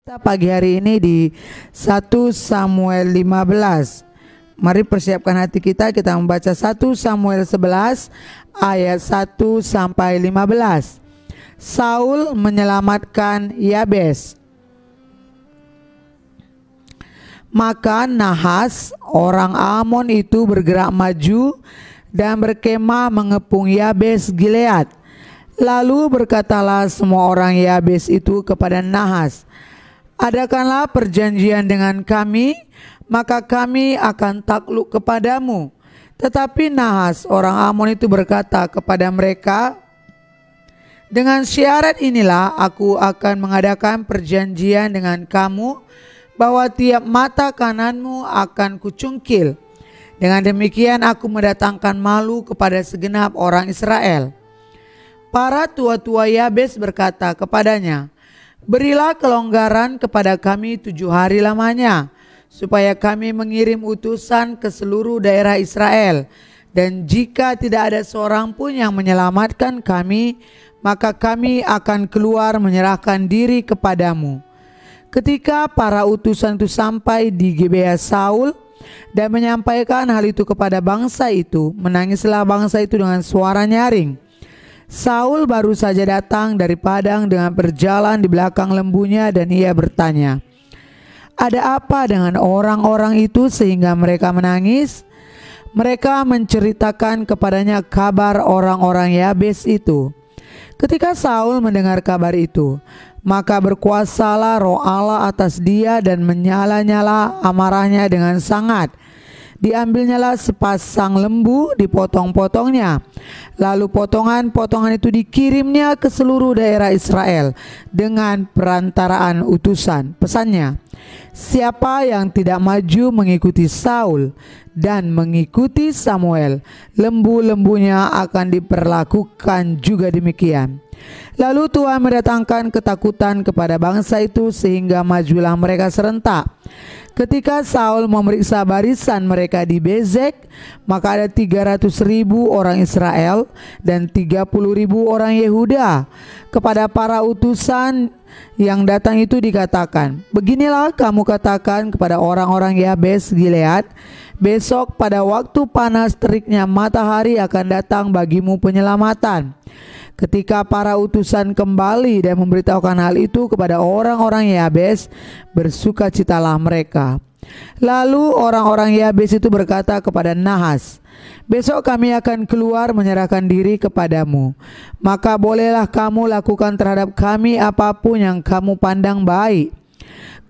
Kita pagi hari ini di 1 Samuel 15. Mari persiapkan hati kita membaca 1 Samuel 11 ayat 1 sampai 15. Saul menyelamatkan Yabes. Maka Nahas orang Amon itu bergerak maju dan berkemah mengepung Yabes Gilead. Lalu berkatalah semua orang Yabes itu kepada Nahas, "Adakanlah perjanjian dengan kami, maka kami akan takluk kepadamu." Tetapi Nahas orang Amon itu berkata kepada mereka, "Dengan syarat inilah aku akan mengadakan perjanjian dengan kamu, bahwa tiap mata kananmu akan kucungkil. Dengan demikian aku mendatangkan malu kepada segenap orang Israel." Para tua-tua Yabes berkata kepadanya, "Berilah kelonggaran kepada kami 7 hari lamanya, supaya kami mengirim utusan ke seluruh daerah Israel. Dan jika tidak ada seorang pun yang menyelamatkan kami, maka kami akan keluar menyerahkan diri kepadamu." Ketika para utusan itu sampai di Gibea Saul dan menyampaikan hal itu kepada bangsa itu, menangislah bangsa itu dengan suara nyaring. Saul baru saja datang dari padang dengan berjalan di belakang lembunya, dan ia bertanya, "Ada apa dengan orang-orang itu sehingga mereka menangis?" Mereka menceritakan kepadanya kabar orang-orang Yabes itu. Ketika Saul mendengar kabar itu, maka berkuasalah roh Allah atas dia dan menyala-nyala amarahnya dengan sangat. Diambilnyalah sepasang lembu, dipotong-potongnya. Lalu potongan-potongan itu dikirimnya ke seluruh daerah Israel dengan perantaraan utusan. Pesannya, siapa yang tidak maju mengikuti Saul dan mengikuti Samuel, lembu-lembunya akan diperlakukan juga demikian. Lalu Tuhan mendatangkan ketakutan kepada bangsa itu sehingga majulah mereka serentak. Ketika Saul memeriksa barisan mereka di Bezek, maka ada 300.000 orang Israel dan 30.000 orang Yehuda. Kepada para utusan yang datang itu dikatakan, "Beginilah kamu katakan kepada orang-orang Yabes Gilead, besok pada waktu panas teriknya matahari akan datang bagimu penyelamatan." Ketika para utusan kembali dan memberitahukan hal itu kepada orang-orang Yabes, bersukacitalah mereka. Lalu orang-orang Yabes itu berkata kepada Nahas, "Besok kami akan keluar menyerahkan diri kepadamu. Maka bolehlah kamu lakukan terhadap kami apapun yang kamu pandang baik."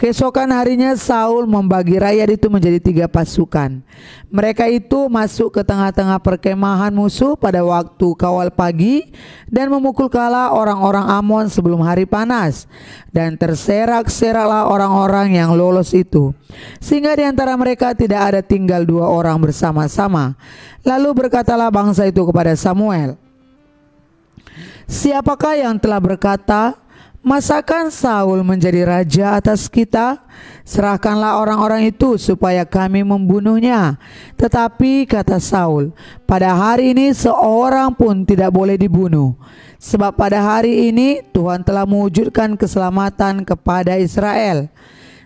Keesokan harinya Saul membagi rakyat itu menjadi 3 pasukan. Mereka itu masuk ke tengah-tengah perkemahan musuh pada waktu kawal pagi dan memukul kala orang-orang Amon sebelum hari panas. Dan terserak-seraklah orang-orang yang lolos itu, sehingga di antara mereka tidak ada tinggal 2 orang bersama-sama. Lalu berkatalah bangsa itu kepada Samuel, "Siapakah yang telah berkata, masakan Saul menjadi raja atas kita? Serahkanlah orang-orang itu supaya kami membunuhnya." Tetapi kata Saul, "Pada hari ini seorang pun tidak boleh dibunuh, sebab pada hari ini Tuhan telah mewujudkan keselamatan kepada Israel."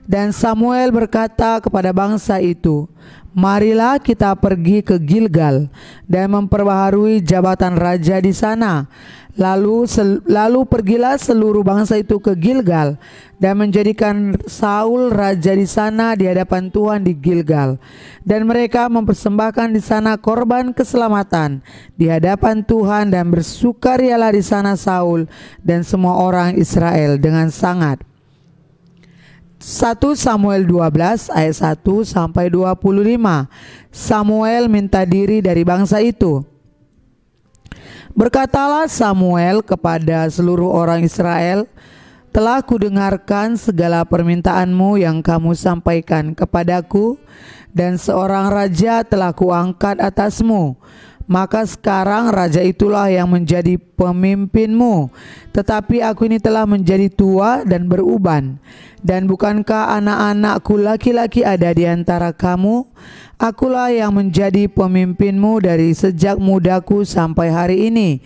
Dan Samuel berkata kepada bangsa itu, "Marilah kita pergi ke Gilgal dan memperbaharui jabatan raja di sana." Lalu pergilah seluruh bangsa itu ke Gilgal dan menjadikan Saul raja di sana di hadapan Tuhan di Gilgal. Dan mereka mempersembahkan di sana korban keselamatan di hadapan Tuhan, dan bersukarialah di sana Saul dan semua orang Israel dengan sangat. 1 Samuel 12 ayat 1 sampai 25. Samuel minta diri dari bangsa itu. Berkatalah Samuel kepada seluruh orang Israel, "Telah kudengarkan segala permintaanmu yang kamu sampaikan kepadaku, dan seorang raja telah kuangkat atasmu. Maka sekarang raja itulah yang menjadi pemimpinmu. Tetapi aku ini telah menjadi tua dan beruban. Dan bukankah anak-anakku laki-laki ada di antara kamu? Akulah yang menjadi pemimpinmu dari sejak mudaku sampai hari ini.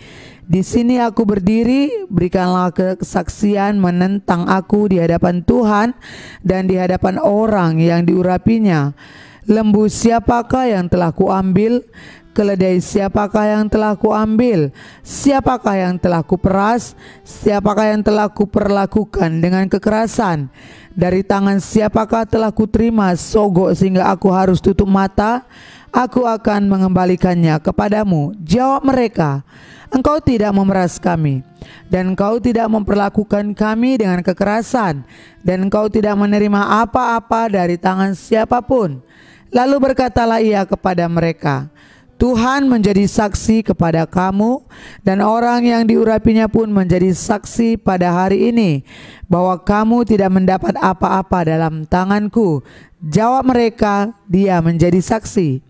Di sini aku berdiri, berikanlah kesaksian menentang aku di hadapan Tuhan dan di hadapan orang yang diurapinya. Lembu siapakah yang telah kuambil? Keledai siapakah yang telah kuambil? Siapakah yang telah kuperas? Siapakah yang telah kuperlakukan dengan kekerasan? Dari tangan siapakah telah kuterima sogok sehingga aku harus tutup mata? Aku akan mengembalikannya kepadamu. Jawab mereka, engkau tidak memeras kami, dan engkau tidak memperlakukan kami dengan kekerasan, dan engkau tidak menerima apa-apa dari tangan siapapun. Lalu berkatalah ia kepada mereka, Tuhan menjadi saksi kepada kamu, dan orang yang diurapinya pun menjadi saksi pada hari ini, bahwa kamu tidak mendapat apa-apa dalam tanganku. Jawab mereka, dia menjadi saksi.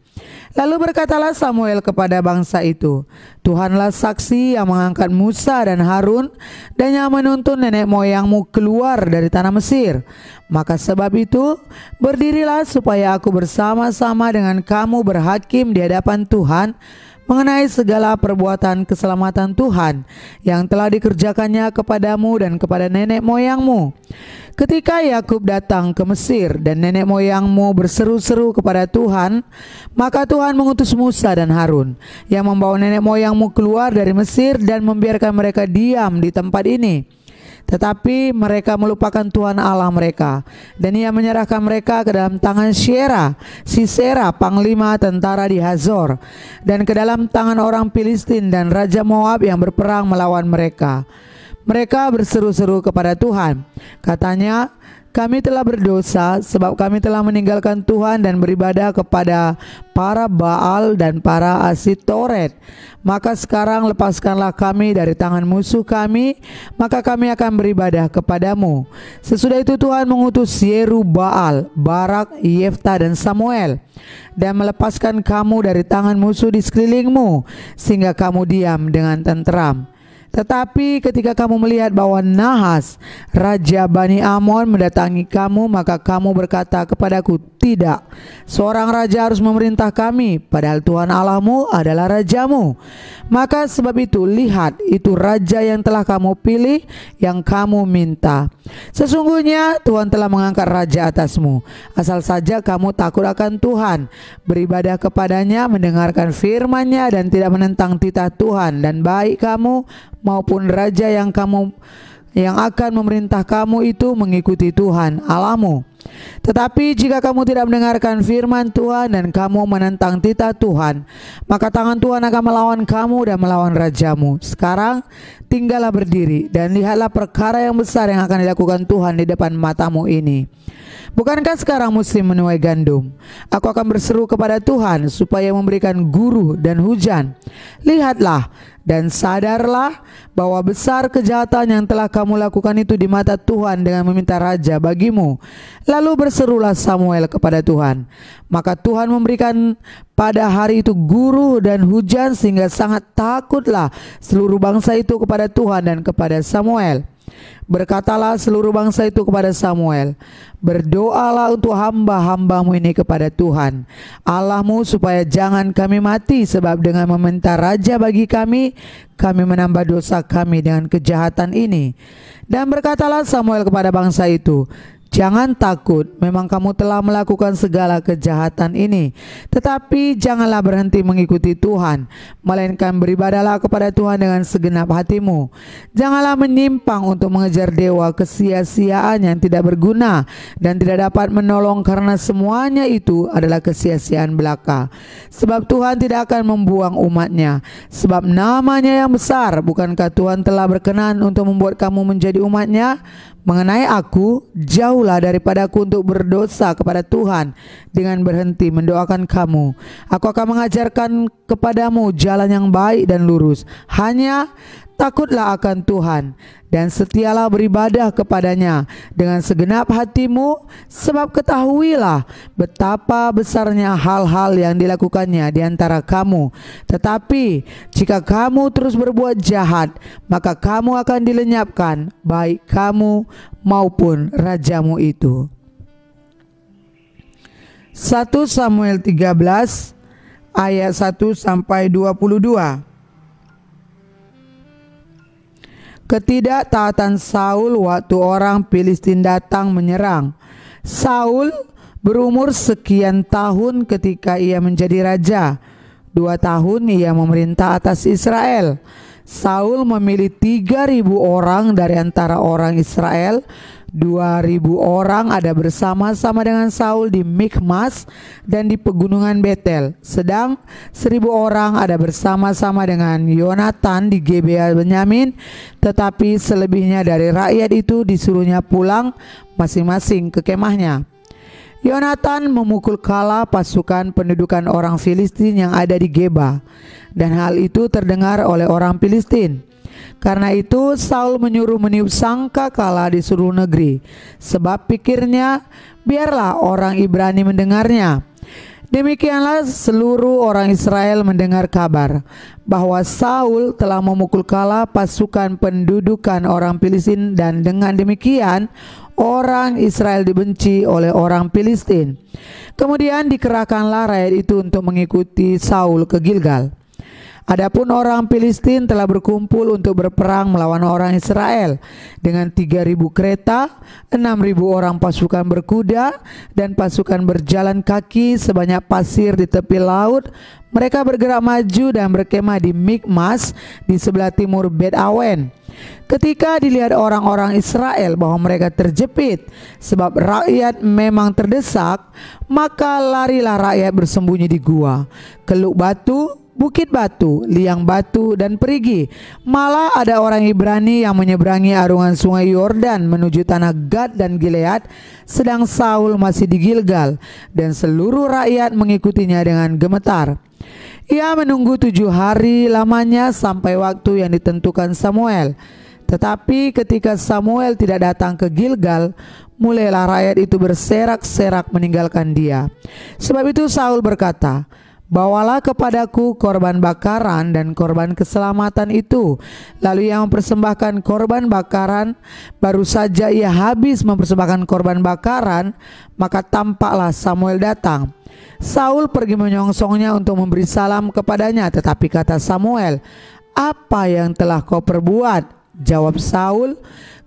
Lalu berkatalah Samuel kepada bangsa itu, Tuhanlah saksi yang mengangkat Musa dan Harun dan yang menuntun nenek moyangmu keluar dari tanah Mesir. Maka sebab itu berdirilah supaya aku bersama-sama dengan kamu berhakim di hadapan Tuhan mengenai segala perbuatan keselamatan Tuhan yang telah dikerjakannya kepadamu dan kepada nenek moyangmu. Ketika Yakub datang ke Mesir dan nenek moyangmu berseru-seru kepada Tuhan, maka Tuhan mengutus Musa dan Harun yang membawa nenek moyangmu keluar dari Mesir dan membiarkan mereka diam di tempat ini. Tetapi mereka melupakan Tuhan Allah mereka, dan ia menyerahkan mereka ke dalam tangan Sisera, panglima tentara di Hazor, dan ke dalam tangan orang Filistin dan Raja Moab yang berperang melawan mereka. Mereka berseru-seru kepada Tuhan. Katanya, kami telah berdosa sebab kami telah meninggalkan Tuhan dan beribadah kepada para Baal dan para Asitoret. Maka sekarang lepaskanlah kami dari tangan musuh kami, maka kami akan beribadah kepadamu. Sesudah itu Tuhan mengutus Yerubbaal, Barak, Yefta dan Samuel, dan melepaskan kamu dari tangan musuh di sekelilingmu, sehingga kamu diam dengan tenteram. Tetapi ketika kamu melihat bahwa Nahas, Raja Bani Amon mendatangi kamu, maka kamu berkata kepadaku, tidak, seorang raja harus memerintah kami, padahal Tuhan Allahmu adalah rajamu. Maka sebab itu, lihat, itu raja yang telah kamu pilih, yang kamu minta. Sesungguhnya Tuhan telah mengangkat raja atasmu, asal saja kamu takut akan Tuhan, beribadah kepadanya, mendengarkan firman-Nya, dan tidak menentang titah Tuhan, dan baik kamu maupun raja yang akan memerintah kamu itu mengikuti Tuhan Allahmu. Tetapi jika kamu tidak mendengarkan firman Tuhan dan kamu menentang titah Tuhan, maka tangan Tuhan akan melawan kamu dan melawan rajamu. Sekarang tinggallah berdiri dan lihatlah perkara yang besar yang akan dilakukan Tuhan di depan matamu ini. Bukankah sekarang musim menuai gandum? Aku akan berseru kepada Tuhan supaya memberikan guru dan hujan. Lihatlah dan sadarlah bahwa besar kejahatan yang telah kamu lakukan itu di mata Tuhan dengan meminta raja bagimu. Lalu berserulah Samuel kepada Tuhan. Maka Tuhan memberikan pada hari itu guru dan hujan, sehingga sangat takutlah seluruh bangsa itu kepada Tuhan dan kepada Samuel. Berkatalah seluruh bangsa itu kepada Samuel, berdoalah untuk hamba-hambamu ini kepada Tuhan Allahmu supaya jangan kami mati, sebab dengan meminta raja bagi kami, kami menambah dosa kami dengan kejahatan ini. Dan berkatalah Samuel kepada bangsa itu, jangan takut, memang kamu telah melakukan segala kejahatan ini, tetapi janganlah berhenti mengikuti Tuhan, melainkan beribadahlah kepada Tuhan dengan segenap hatimu. Janganlah menyimpang untuk mengejar dewa kesia-siaan yang tidak berguna dan tidak dapat menolong, karena semuanya itu adalah kesia-siaan belaka. Sebab Tuhan tidak akan membuang umatnya, sebab namanya yang besar. Bukankah Tuhan telah berkenan untuk membuat kamu menjadi umatnya? Mengenai aku, jauhlah daripadaku untuk berdosa kepada Tuhan dengan berhenti mendoakan kamu. Aku akan mengajarkan kepadamu jalan yang baik dan lurus. Hanya takutlah akan Tuhan dan setialah beribadah kepadanya dengan segenap hatimu, sebab ketahuilah betapa besarnya hal-hal yang dilakukannya di antara kamu. Tetapi jika kamu terus berbuat jahat, maka kamu akan dilenyapkan, baik kamu maupun rajamu itu. 1 Samuel 13 ayat 1 sampai 22. ketidaktaatan Saul waktu orang Filistin datang menyerang. Saul berumur sekian tahun ketika ia menjadi raja. 2 tahun ia memerintah atas Israel. Saul memilih 3.000 orang dari antara orang Israel. 2.000 orang ada bersama-sama dengan Saul di Mikmas dan di pegunungan Betel. Sedang 1.000 orang ada bersama-sama dengan Yonatan di Gebea Benyamin. Tetapi selebihnya dari rakyat itu disuruhnya pulang masing-masing ke kemahnya. Yonatan memukul kala pasukan pendudukan orang Filistin yang ada di Geba, dan hal itu terdengar oleh orang Filistin. Karena itu Saul menyuruh meniup sangkakala di seluruh negeri, sebab pikirnya, biarlah orang Ibrani mendengarnya. Demikianlah seluruh orang Israel mendengar kabar bahwa Saul telah memukul kala pasukan pendudukan orang Filistin, dan dengan demikian orang Israel dibenci oleh orang Filistin. Kemudian dikerahkanlah rakyat itu untuk mengikuti Saul ke Gilgal. Adapun orang Filistin telah berkumpul untuk berperang melawan orang Israel dengan 3.000 kereta, 6.000 orang pasukan berkuda, dan pasukan berjalan kaki sebanyak pasir di tepi laut. Mereka bergerak maju dan berkemah di Mikmas di sebelah timur Bet Awen. Ketika dilihat orang-orang Israel bahwa mereka terjepit sebab rakyat memang terdesak, maka larilah rakyat bersembunyi di gua, keluk batu, bukit batu, liang batu, dan perigi. Malah ada orang Ibrani yang menyeberangi arungan sungai Yordan menuju tanah Gad dan Gilead, sedang Saul masih di Gilgal, dan seluruh rakyat mengikutinya dengan gemetar. Ia menunggu 7 hari lamanya sampai waktu yang ditentukan Samuel. Tetapi ketika Samuel tidak datang ke Gilgal, mulailah rakyat itu berserak-serak meninggalkan dia. Sebab itu Saul berkata, "Bawalah kepadaku korban bakaran dan korban keselamatan itu." Lalu ia mempersembahkan korban bakaran. Baru saja ia habis mempersembahkan korban bakaran, maka tampaklah Samuel datang. Saul pergi menyongsongnya untuk memberi salam kepadanya. Tetapi kata Samuel, "Apa yang telah kau perbuat?" Jawab Saul,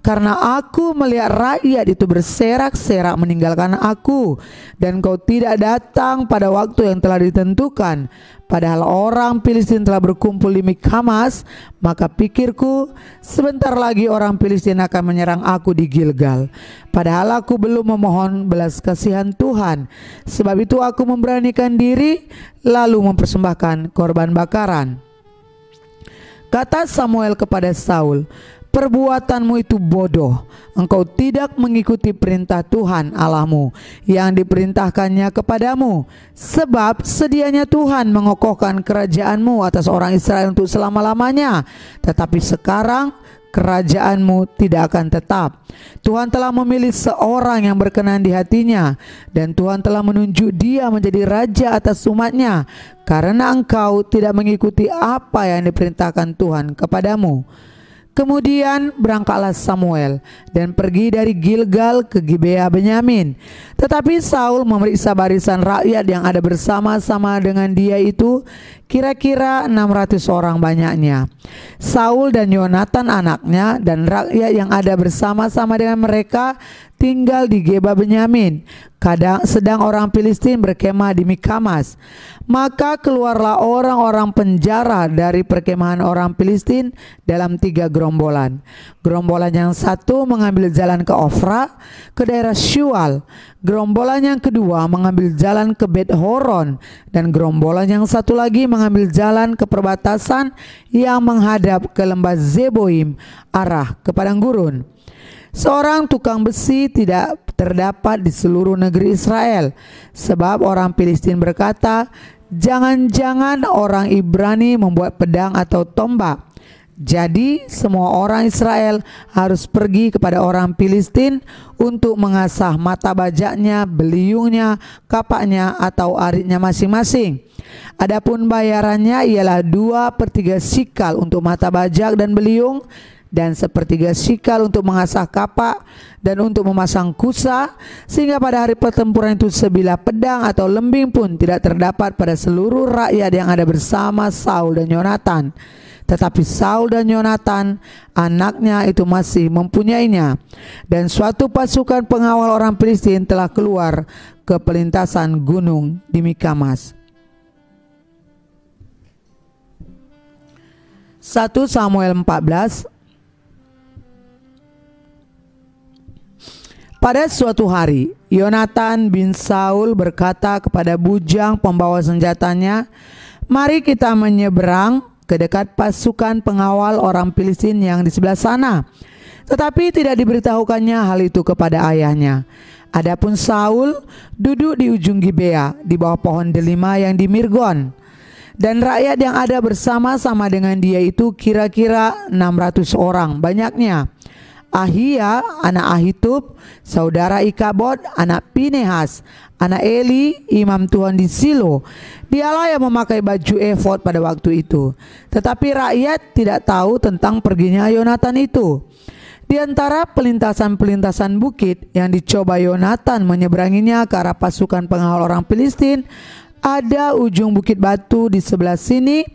"Karena aku melihat rakyat itu berserak-serak meninggalkan aku, dan kau tidak datang pada waktu yang telah ditentukan, padahal orang Filistin telah berkumpul di Mikmas, maka pikirku, sebentar lagi orang Filistin akan menyerang aku di Gilgal. Padahal aku belum memohon belas kasihan Tuhan. Sebab itu aku memberanikan diri lalu mempersembahkan korban bakaran." Kata Samuel kepada Saul, "Perbuatanmu itu bodoh. Engkau tidak mengikuti perintah Tuhan Allahmu yang diperintahkannya kepadamu. Sebab sedianya Tuhan mengokohkan kerajaanmu atas orang Israel untuk selama-lamanya. Tetapi sekarang kerajaanmu tidak akan tetap. Tuhan telah memilih seorang yang berkenan di hatinya, dan Tuhan telah menunjuk dia menjadi raja atas umatnya, karena engkau tidak mengikuti apa yang diperintahkan Tuhan kepadamu." Kemudian berangkatlah Samuel dan pergi dari Gilgal ke Gibea Benyamin. Tetapi Saul memeriksa barisan rakyat yang ada bersama-sama dengan dia itu, kira-kira 600 orang banyaknya. Saul dan Yonatan anaknya dan rakyat yang ada bersama-sama dengan mereka tinggal di Geba Benyamin. Sedang orang Filistin berkemah di Mikmas. Maka keluarlah orang-orang penjara dari perkemahan orang Filistin dalam 3 gerombolan. Gerombolan yang satu mengambil jalan ke Ofra, ke daerah Syual. Gerombolan yang kedua mengambil jalan ke Bet Horon, dan gerombolan yang satu lagi mengambil jalan ke perbatasan yang menghadap ke lembah Zeboim, arah ke padang gurun. Seorang tukang besi tidak terdapat di seluruh negeri Israel, sebab orang Filistin berkata, "Jangan-jangan orang Ibrani membuat pedang atau tombak." Jadi semua orang Israel harus pergi kepada orang Filistin untuk mengasah mata bajaknya, beliungnya, kapaknya, atau aritnya masing-masing. Adapun bayarannya ialah 2/3 sikal untuk mata bajak dan beliung, dan sepertiga shikal untuk mengasah kapak dan untuk memasang kusa, sehingga pada hari pertempuran itu sebilah pedang atau lembing pun tidak terdapat pada seluruh rakyat yang ada bersama Saul dan Yonatan. Tetapi Saul dan Yonatan anaknya itu masih mempunyainya. Dan suatu pasukan pengawal orang Filistin telah keluar ke pelintasan gunung di Mikamas. 1 Samuel 14. Pada suatu hari, Yonatan bin Saul berkata kepada bujang pembawa senjatanya, "Mari kita menyeberang ke dekat pasukan pengawal orang Filistin yang di sebelah sana." Tetapi tidak diberitahukannya hal itu kepada ayahnya. Adapun Saul duduk di ujung Gibea di bawah pohon delima yang di Mirgon. Dan rakyat yang ada bersama-sama dengan dia itu kira-kira 600 orang banyaknya. Ahia, anak Ahitub, saudara Ikabod, anak Pinehas, anak Eli, imam Tuhan di Silo. Dialah yang memakai baju efod pada waktu itu. Tetapi rakyat tidak tahu tentang perginya Yonatan itu. Di antara pelintasan-pelintasan bukit yang dicoba Yonatan menyeberanginya ke arah pasukan pengawal orang Filistin, ada ujung bukit batu di sebelah sini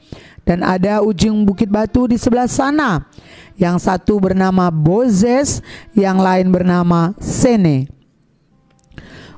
dan ada ujung bukit batu di sebelah sana. Yang satu bernama Bozez, yang lain bernama Sene.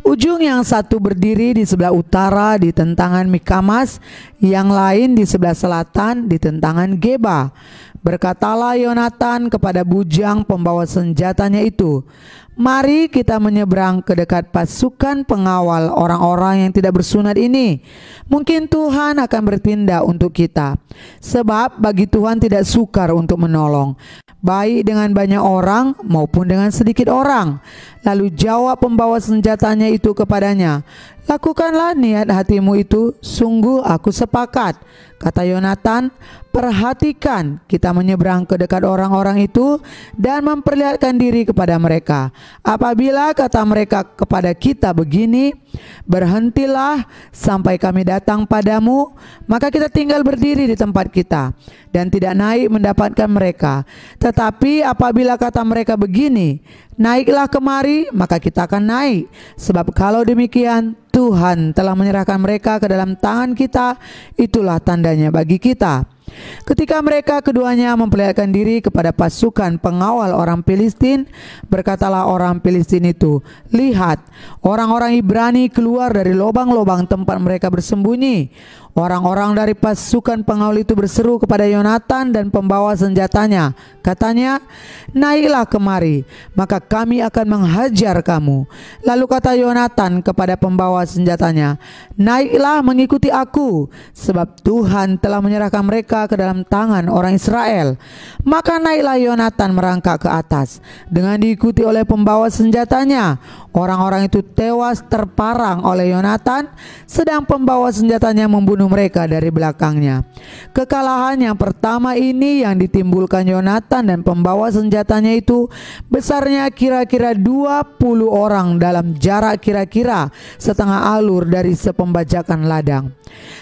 Ujung yang satu berdiri di sebelah utara di tentangan Mikamas, yang lain di sebelah selatan di tentangan Geba. Berkatalah Yonatan kepada bujang pembawa senjatanya itu, "Mari kita menyeberang ke dekat pasukan pengawal orang-orang yang tidak bersunat ini. Mungkin Tuhan akan bertindak untuk kita. Sebab bagi Tuhan tidak sukar untuk menolong, baik dengan banyak orang maupun dengan sedikit orang." Lalu jawab pembawa senjatanya itu kepadanya, "Lakukanlah niat hatimu itu, sungguh aku sepakat." Kata Yonatan, "Perhatikan, kita menyeberang ke dekat orang-orang itu dan memperlihatkan diri kepada mereka. Apabila kata mereka kepada kita begini, 'Berhentilah sampai kami datang padamu,' maka kita tinggal berdiri di tempat kita dan tidak naik mendapatkan mereka. Tetapi apabila kata mereka begini, 'Naiklah kemari,' maka kita akan naik. Sebab kalau demikian, Tuhan telah menyerahkan mereka ke dalam tangan kita, itulah tandanya bagi kita." Ketika mereka keduanya memperlihatkan diri kepada pasukan pengawal orang Filistin, berkatalah orang Filistin itu, "Lihat, orang-orang Ibrani keluar dari lubang-lubang tempat mereka bersembunyi." Orang-orang dari pasukan pengawal itu berseru kepada Yonatan dan pembawa senjatanya. Katanya, "Naiklah kemari, maka kami akan menghajar kamu." Lalu kata Yonatan kepada pembawa senjatanya, "Naiklah mengikuti aku, sebab Tuhan telah menyerahkan mereka ke dalam tangan orang Israel." Maka naiklah Yonatan merangkak ke atas dengan diikuti oleh pembawa senjatanya. Orang-orang itu tewas terparang oleh Yonatan, sedang pembawa senjatanya membunuh mereka dari belakangnya. Kekalahan yang pertama ini yang ditimbulkan Yonatan dan pembawa senjatanya itu besarnya kira-kira 20 orang dalam jarak kira-kira setengah alur dari sepembajakan ladang.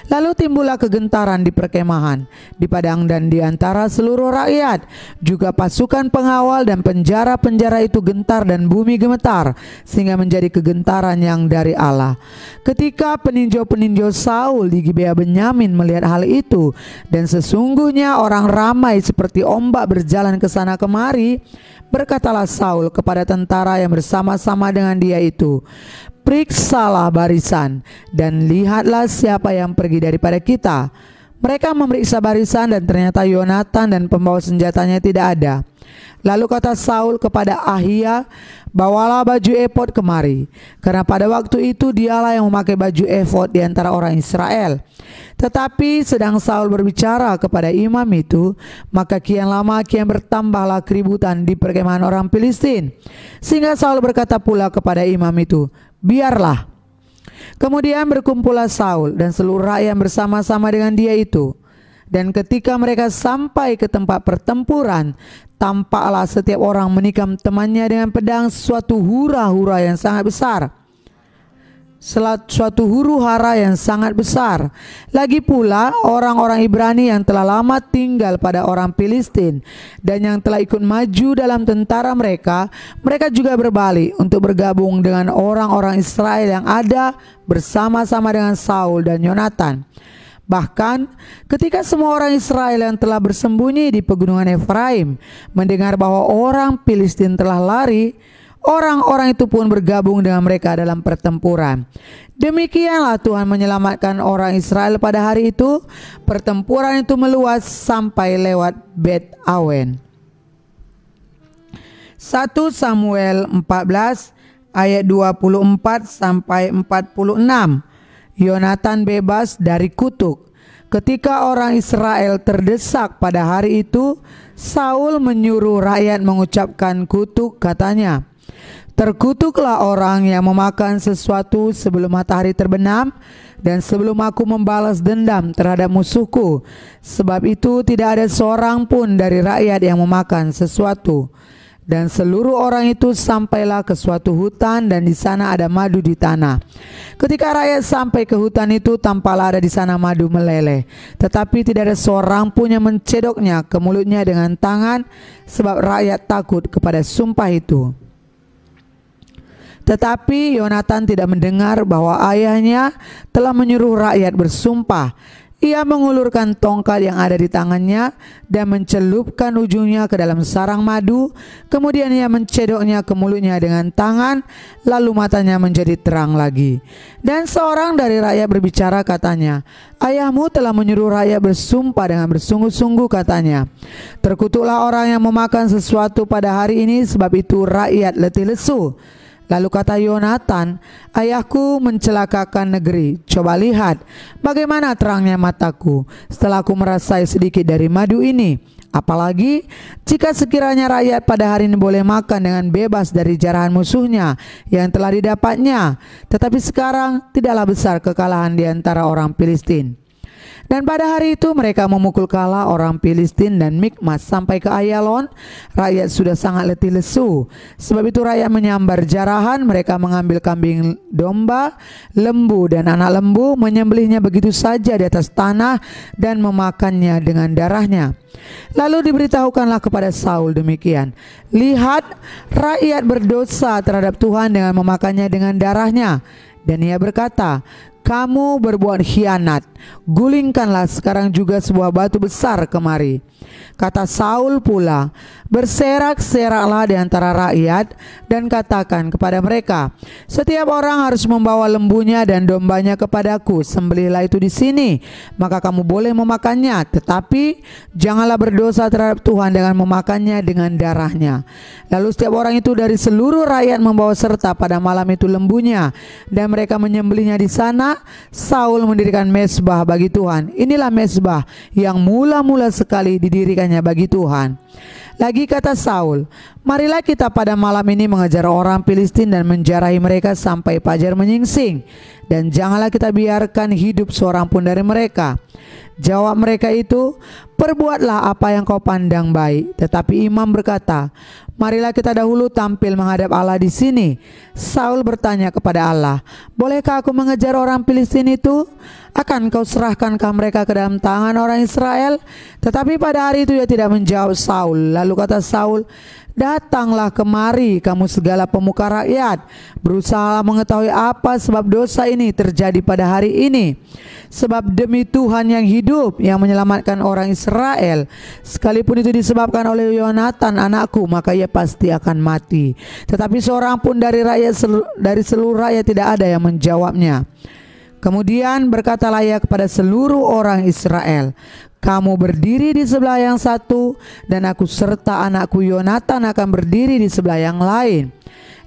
Lalu timbullah kegentaran di perkemahan, di padang dan di antara seluruh rakyat. Juga pasukan pengawal dan penjara-penjara itu gentar dan bumi gemetar, sehingga menjadi kegentaran yang dari Allah. Ketika peninjau-peninjau Saul di Gibea Benyamin melihat hal itu, dan sesungguhnya orang ramai seperti ombak berjalan ke sana kemari, berkatalah Saul kepada tentara yang bersama-sama dengan dia itu, "Periksalah barisan dan lihatlah siapa yang pergi daripada kita." Mereka memeriksa barisan dan ternyata Yonatan dan pembawa senjatanya tidak ada. Lalu kata Saul kepada Ahia, "Bawalah baju efod kemari." Karena pada waktu itu dialah yang memakai baju efod di antara orang Israel. Tetapi sedang Saul berbicara kepada imam itu, maka kian lama kian bertambahlah keributan di perkemahan orang Filistin. Sehingga Saul berkata pula kepada imam itu, "Biarlah." Kemudian berkumpullah Saul dan seluruh rakyat bersama-sama dengan dia itu. Dan ketika mereka sampai ke tempat pertempuran, tampaklah setiap orang menikam temannya dengan pedang suatu hura-hura yang sangat besar. suatu huru hara yang sangat besar. Lagi pula orang-orang Ibrani yang telah lama tinggal pada orang Filistin dan yang telah ikut maju dalam tentara mereka juga berbalik untuk bergabung dengan orang-orang Israel yang ada bersama-sama dengan Saul dan Yonatan. Bahkan ketika semua orang Israel yang telah bersembunyi di pegunungan Efraim mendengar bahwa orang Filistin telah lari, orang-orang itu pun bergabung dengan mereka dalam pertempuran. Demikianlah Tuhan menyelamatkan orang Israel pada hari itu. Pertempuran itu meluas sampai lewat Bet Awen. 1 Samuel 14 ayat 24 sampai 46. Yonatan bebas dari kutuk. Ketika orang Israel terdesak pada hari itu, Saul menyuruh rakyat mengucapkan kutuk, katanya, "Terkutuklah orang yang memakan sesuatu sebelum matahari terbenam dan sebelum aku membalas dendam terhadap musuhku. Sebab itu tidak ada seorang pun dari rakyat yang memakan sesuatu." Dan seluruh orang itu sampailah ke suatu hutan, dan di sana ada madu di tanah. Ketika rakyat sampai ke hutan itu, tampaklah ada di sana madu meleleh, tetapi tidak ada seorang pun yang mencedoknya ke mulutnya dengan tangan, sebab rakyat takut kepada sumpah itu. Tetapi Yonatan tidak mendengar bahwa ayahnya telah menyuruh rakyat bersumpah. Ia mengulurkan tongkat yang ada di tangannya dan mencelupkan ujungnya ke dalam sarang madu. Kemudian ia mencedoknya ke mulutnya dengan tangan, lalu matanya menjadi terang lagi. Dan seorang dari rakyat berbicara, katanya, "Ayahmu telah menyuruh rakyat bersumpah dengan bersungguh-sungguh," katanya. "Terkutuklah orang yang memakan sesuatu pada hari ini, sebab itu rakyat letih lesu." Lalu kata Yonatan, "Ayahku mencelakakan negeri. Coba lihat bagaimana terangnya mataku setelah aku merasai sedikit dari madu ini. Apalagi jika sekiranya rakyat pada hari ini boleh makan dengan bebas dari jarahan musuhnya yang telah didapatnya. Tetapi sekarang tidaklah besar kekalahan di antara orang Filistin." Dan pada hari itu mereka memukul kalah orang Filistin dan Mikmas sampai ke Ayalon. Rakyat sudah sangat letih lesu. Sebab itu rakyat menyambar jarahan. Mereka mengambil kambing domba, lembu dan anak lembu, menyembelihnya begitu saja di atas tanah dan memakannya dengan darahnya. Lalu diberitahukanlah kepada Saul demikian, "Lihat, rakyat berdosa terhadap Tuhan dengan memakannya dengan darahnya." Dan ia berkata, "Kamu berbuat khianat. Gulingkanlah sekarang juga sebuah batu besar kemari." Kata Saul pula, "Berserak-seraklah di antara rakyat dan katakan kepada mereka, setiap orang harus membawa lembunya dan dombanya kepadaku. Sembelihlah itu di sini, maka kamu boleh memakannya. Tetapi janganlah berdosa terhadap Tuhan dengan memakannya dengan darahnya." Lalu setiap orang itu dari seluruh rakyat membawa serta pada malam itu lembunya, dan mereka menyembelihnya di sana. Saul mendirikan mezbah bagi Tuhan. Inilah mezbah yang mula-mula sekali didirikannya bagi Tuhan. Lagi kata Saul, "Marilah kita pada malam ini mengejar orang Filistin dan menjarahi mereka sampai fajar menyingsing. Dan janganlah kita biarkan hidup seorang pun dari mereka." Jawab mereka itu, "Perbuatlah apa yang kau pandang baik." Tetapi imam berkata, "Marilah kita dahulu tampil menghadap Allah di sini." Saul bertanya kepada Allah, "Bolehkah aku mengejar orang Filistin itu? Akan kau serahkankah mereka ke dalam tangan orang Israel?" Tetapi pada hari itu ia tidak menjawab Saul. Lalu kata Saul, "Datanglah kemari kamu segala pemuka rakyat, berusahalah mengetahui apa sebab dosa ini terjadi pada hari ini. Sebab demi Tuhan yang hidup, yang menyelamatkan orang Israel, sekalipun itu disebabkan oleh Yonatan anakku, maka ia pasti akan mati." Tetapi seorang pun dari seluruh rakyat tidak ada yang menjawabnya. Kemudian berkatalah ia kepada seluruh orang Israel, "Kamu berdiri di sebelah yang satu, dan aku serta anakku Yonatan akan berdiri di sebelah yang lain."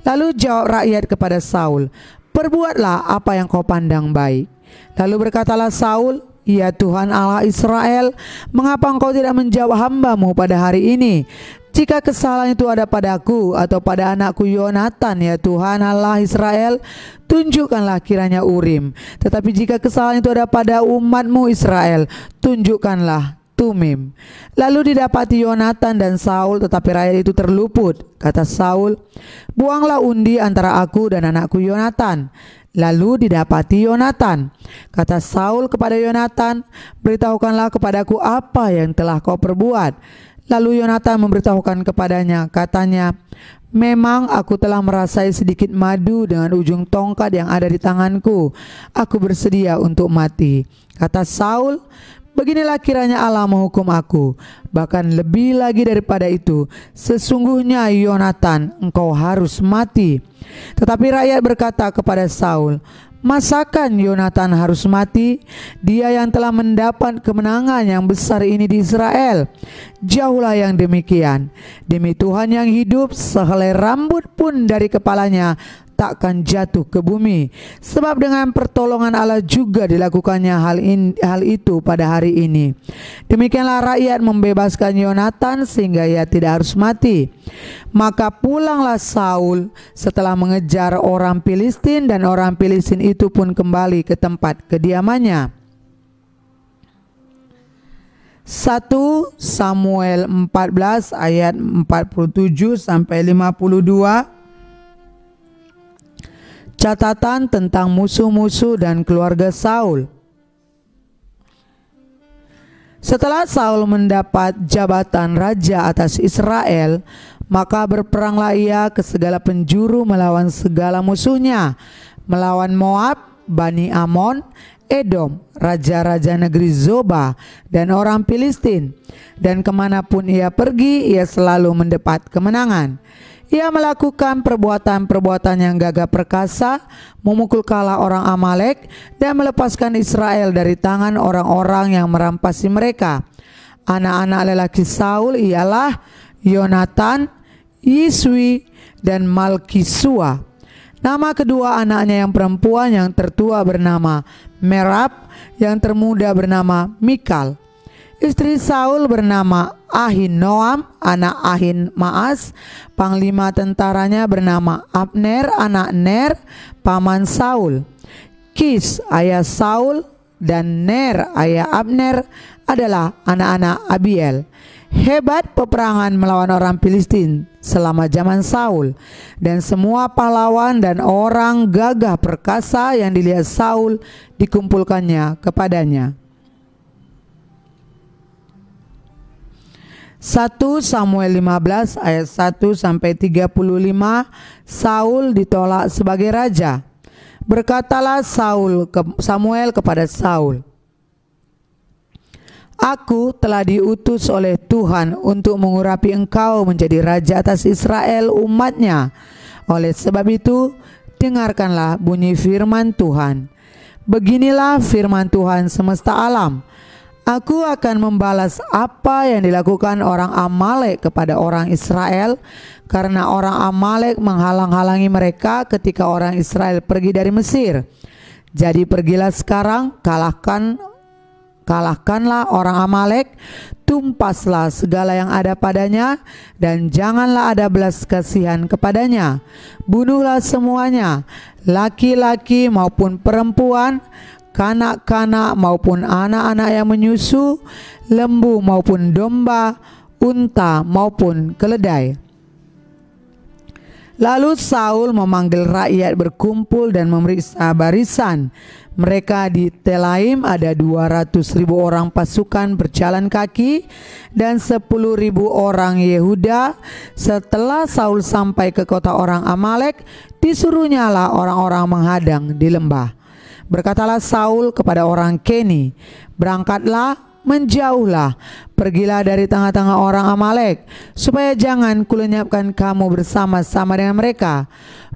Lalu jawab rakyat kepada Saul, "Perbuatlah apa yang kau pandang baik." Lalu berkatalah Saul, "Ya Tuhan Allah Israel, mengapa engkau tidak menjawab hambamu pada hari ini? Jika kesalahan itu ada padaku atau pada anakku Yonatan, ya Tuhan Allah Israel, tunjukkanlah kiranya Urim. Tetapi jika kesalahan itu ada pada umatmu Israel, tunjukkanlah Tumim. Lalu didapati Yonatan dan Saul, tetapi rakyat itu terluput. Kata Saul, buanglah undi antara aku dan anakku Yonatan. Lalu didapati Yonatan. Kata Saul kepada Yonatan, beritahukanlah kepadaku apa yang telah kau perbuat. Lalu Yonatan memberitahukan kepadanya, katanya, memang aku telah merasai sedikit madu dengan ujung tongkat yang ada di tanganku. Aku bersedia untuk mati. Kata Saul, beginilah kiranya Allah menghukum aku. Bahkan lebih lagi daripada itu, sesungguhnya Yonatan, engkau harus mati. Tetapi rakyat berkata kepada Saul, masakan Yonatan harus mati? Dia yang telah mendapat kemenangan yang besar ini di Israel. Jauhlah yang demikian. Demi Tuhan yang hidup, sehelai rambut pun dari kepalanya takkan jatuh ke bumi. Sebab dengan pertolongan Allah juga dilakukannya hal itu pada hari ini. Demikianlah rakyat membebaskan Yonatan sehingga ia tidak harus mati. Maka pulanglah Saul setelah mengejar orang Filistin, dan orang Filistin itu pun kembali ke tempat kediamannya. 1 Samuel 14 ayat 47 sampai 52. Catatan tentang musuh-musuh dan keluarga Saul. Setelah Saul mendapat jabatan raja atas Israel, maka berperanglah ia ke segala penjuru melawan segala musuhnya, melawan Moab, Bani Amon, Edom, raja-raja negeri Zoba, dan orang Filistin. Dan kemanapun ia pergi, ia selalu mendapat kemenangan. Ia melakukan perbuatan-perbuatan yang gagah perkasa, memukul kalah orang Amalek, dan melepaskan Israel dari tangan orang-orang yang merampasi mereka. Anak-anak lelaki Saul ialah Yonatan, Yiswi, dan Malkisua. Nama kedua anaknya yang perempuan yang tertua bernama Merab, yang termuda bernama Mikal. Istri Saul bernama Ahinoam, anak Ahin-Maas. Panglima tentaranya bernama Abner, anak Ner, paman Saul. Kis, ayah Saul, dan Ner, ayah Abner adalah anak-anak Abiel. Hebat peperangan melawan orang Filistin selama zaman Saul, dan semua pahlawan dan orang gagah perkasa yang dilihat Saul dikumpulkannya kepadanya. 1 Samuel 15 ayat 1 sampai 35. Saul ditolak sebagai raja. Berkatalah Samuel kepada Saul, aku telah diutus oleh Tuhan untuk mengurapi engkau menjadi raja atas Israel umatnya. Oleh sebab itu, dengarkanlah bunyi firman Tuhan. Beginilah firman Tuhan semesta alam. Aku akan membalas apa yang dilakukan orang Amalek kepada orang Israel, karena orang Amalek menghalang-halangi mereka ketika orang Israel pergi dari Mesir. Jadi pergilah sekarang, kalahkanlah orang Amalek, tumpaslah segala yang ada padanya, dan janganlah ada belas kasihan kepadanya. Bunuhlah semuanya, laki-laki maupun perempuan, kanak-kanak maupun anak-anak yang menyusu, lembu maupun domba, unta maupun keledai. Lalu Saul memanggil rakyat berkumpul dan memeriksa barisan. Mereka di Telaim ada 200.000 orang pasukan berjalan kaki dan 10.000 orang Yehuda. Setelah Saul sampai ke kota orang Amalek, disuruhnyalah orang-orang menghadang di lembah. Berkatalah Saul kepada orang Keni, berangkatlah, menjauhlah, pergilah dari tengah-tengah orang Amalek, supaya jangan kulenyapkan kamu bersama-sama dengan mereka.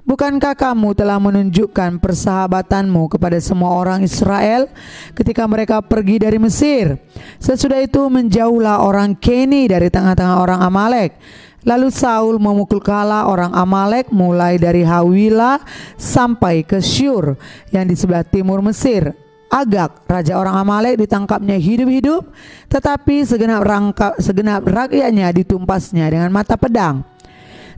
Bukankah kamu telah menunjukkan persahabatanmu kepada semua orang Israel ketika mereka pergi dari Mesir? Sesudah itu menjauhlah orang Keni dari tengah-tengah orang Amalek. Lalu Saul memukul kalah orang Amalek mulai dari Hawila sampai ke Syur yang di sebelah timur Mesir. Agag, raja orang Amalek, ditangkapnya hidup-hidup, tetapi segenap rakyatnya ditumpasnya dengan mata pedang.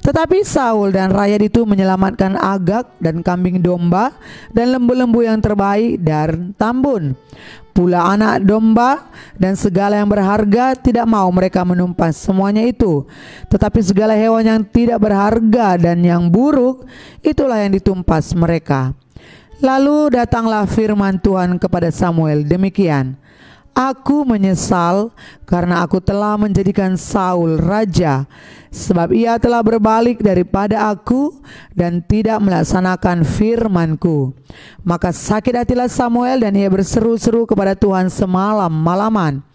Tetapi Saul dan rakyat itu menyelamatkan Agag dan kambing domba dan lembu-lembu yang terbaik dan tambun. Pula anak domba dan segala yang berharga tidak mau mereka menumpas semuanya itu. Tetapi segala hewan yang tidak berharga dan yang buruk, itulah yang ditumpas mereka. Lalu datanglah firman Tuhan kepada Samuel demikian, Aku menyesal karena aku telah menjadikan Saul raja, sebab ia telah berbalik daripada aku dan tidak melaksanakan firman-Ku. Maka sakit hatilah Samuel dan ia berseru-seru kepada Tuhan semalam-malaman.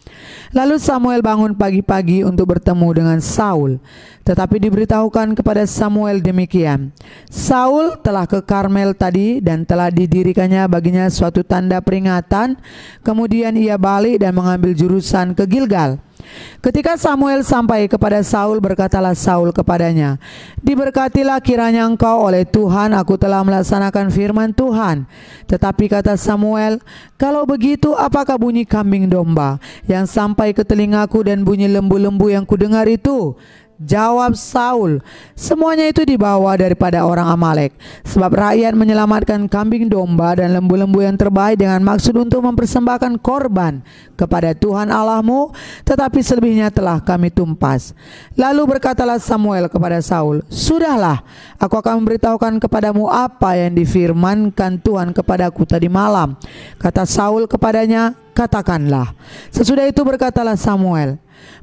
Lalu Samuel bangun pagi-pagi untuk bertemu dengan Saul. Tetapi diberitahukan kepada Samuel demikian, Saul telah ke Karmel tadi dan telah didirikannya baginya suatu tanda peringatan. Kemudian ia balik dan mengambil jurusan ke Gilgal. Ketika Samuel sampai kepada Saul, berkatalah Saul kepadanya, Diberkatilah kiranya engkau oleh Tuhan, aku telah melaksanakan firman Tuhan. Tetapi kata Samuel, Kalau begitu apakah bunyi kambing domba yang sampai ke telingaku dan bunyi lembu-lembu yang kudengar itu? Jawab Saul, semuanya itu dibawa daripada orang Amalek, sebab rakyat menyelamatkan kambing domba dan lembu-lembu yang terbaik dengan maksud untuk mempersembahkan korban kepada Tuhan Allahmu, tetapi selebihnya telah kami tumpas. Lalu berkatalah Samuel kepada Saul, Sudahlah, aku akan memberitahukan kepadamu apa yang difirmankan Tuhan kepadaku tadi malam. Kata Saul kepadanya, Katakanlah. Sesudah itu berkatalah Samuel,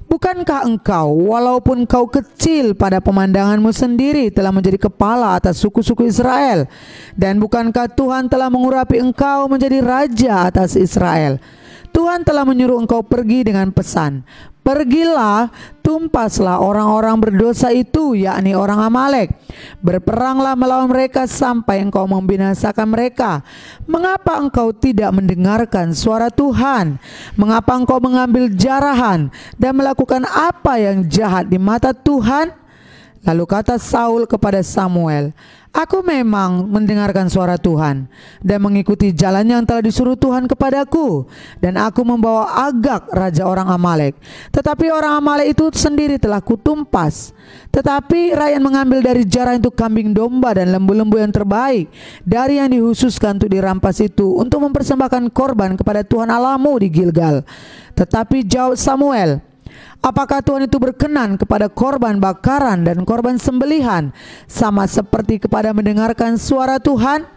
Bukankah engkau, walaupun kau kecil pada pemandanganmu sendiri, telah menjadi kepala atas suku-suku Israel? Dan bukankah Tuhan telah mengurapi engkau menjadi raja atas Israel? Tuhan telah menyuruh engkau pergi dengan pesan, Pergilah, tumpaslah orang-orang berdosa itu, yakni orang Amalek. Berperanglah melawan mereka sampai engkau membinasakan mereka. Mengapa engkau tidak mendengarkan suara Tuhan? Mengapa engkau mengambil jarahan dan melakukan apa yang jahat di mata Tuhan? Lalu kata Saul kepada Samuel, Aku memang mendengarkan suara Tuhan dan mengikuti jalan yang telah disuruh Tuhan kepadaku, dan aku membawa Agag raja orang Amalek. Tetapi orang Amalek itu sendiri telah kutumpas. Tetapi rakyat mengambil dari jarah itu kambing domba dan lembu-lembu yang terbaik dari yang dihususkan untuk dirampas itu, untuk mempersembahkan korban kepada Tuhan Allahmu di Gilgal. Tetapi jawab Samuel, Apakah Tuhan itu berkenan kepada korban bakaran dan korban sembelihan, sama seperti kepada mendengarkan suara Tuhan?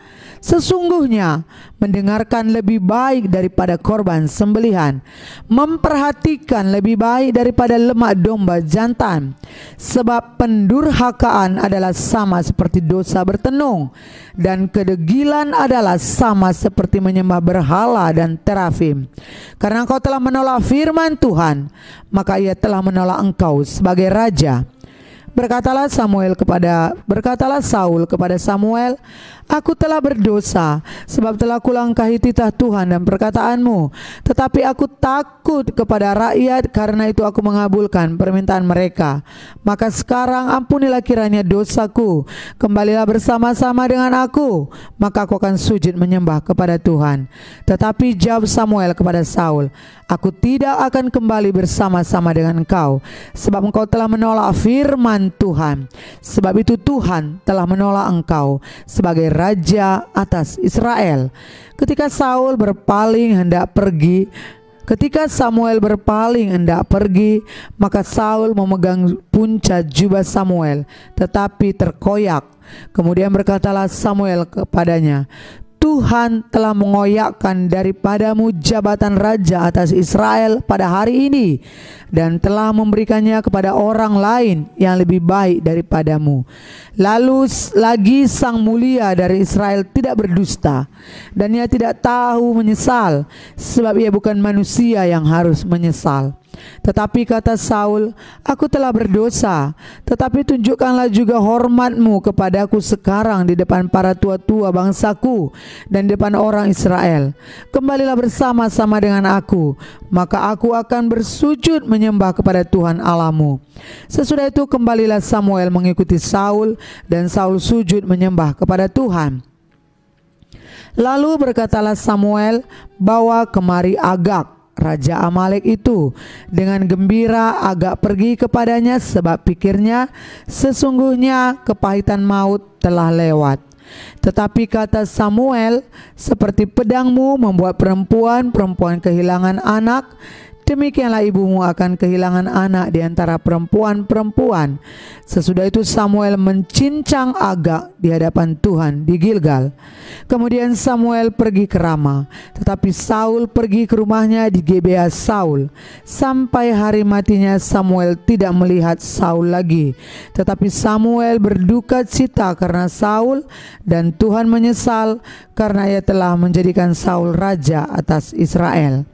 Sesungguhnya mendengarkan lebih baik daripada korban sembelihan, memperhatikan lebih baik daripada lemak domba jantan. Sebab pendurhakaan adalah sama seperti dosa bertenung, dan kedegilan adalah sama seperti menyembah berhala dan terafim. Karena engkau telah menolak firman Tuhan, maka ia telah menolak engkau sebagai raja. Berkatalah Saul kepada Samuel, Aku telah berdosa, sebab telah kulangkahi titah Tuhan dan perkataanmu. Tetapi aku takut kepada rakyat, karena itu aku mengabulkan permintaan mereka. Maka sekarang ampunilah kiranya dosaku, kembalilah bersama-sama dengan aku, maka aku akan sujud menyembah kepada Tuhan. Tetapi jawab Samuel kepada Saul, Aku tidak akan kembali bersama-sama dengan engkau, sebab engkau telah menolak firman Tuhan. Sebab itu Tuhan telah menolak engkau sebagai raja atas Israel. Ketika Samuel berpaling hendak pergi, maka Saul memegang punca jubah Samuel, tetapi terkoyak. Kemudian berkatalah Samuel kepadanya, Tuhan telah mengoyakkan daripadamu jabatan raja atas Israel pada hari ini, dan telah memberikannya kepada orang lain yang lebih baik daripadamu. Lalu lagi sang mulia dari Israel tidak berdusta, dan ia tidak tahu menyesal, sebab ia bukan manusia yang harus menyesal. Tetapi kata Saul, Aku telah berdosa, tetapi tunjukkanlah juga hormatmu kepadaku sekarang di depan para tua-tua bangsaku dan di depan orang Israel. Kembalilah bersama-sama dengan aku, maka aku akan bersujud menyembah kepada Tuhan Allahmu. Sesudah itu kembalilah Samuel mengikuti Saul, dan Saul sujud menyembah kepada Tuhan. Lalu berkatalah Samuel, Bawa kemari Agag. raja Amalek itu dengan gembira Agag pergi kepadanya, sebab pikirnya sesungguhnya kepahitan maut telah lewat. Tetapi kata Samuel, seperti pedangmu membuat perempuan kehilangan anak, demikianlah ibumu akan kehilangan anak di antara perempuan-perempuan. Sesudah itu Samuel mencincang Agag di hadapan Tuhan di Gilgal. Kemudian Samuel pergi ke Rama, tetapi Saul pergi ke rumahnya di Gebea Saul. Sampai hari matinya Samuel tidak melihat Saul lagi. Tetapi Samuel berduka cita karena Saul, dan Tuhan menyesal karena ia telah menjadikan Saul raja atas Israel.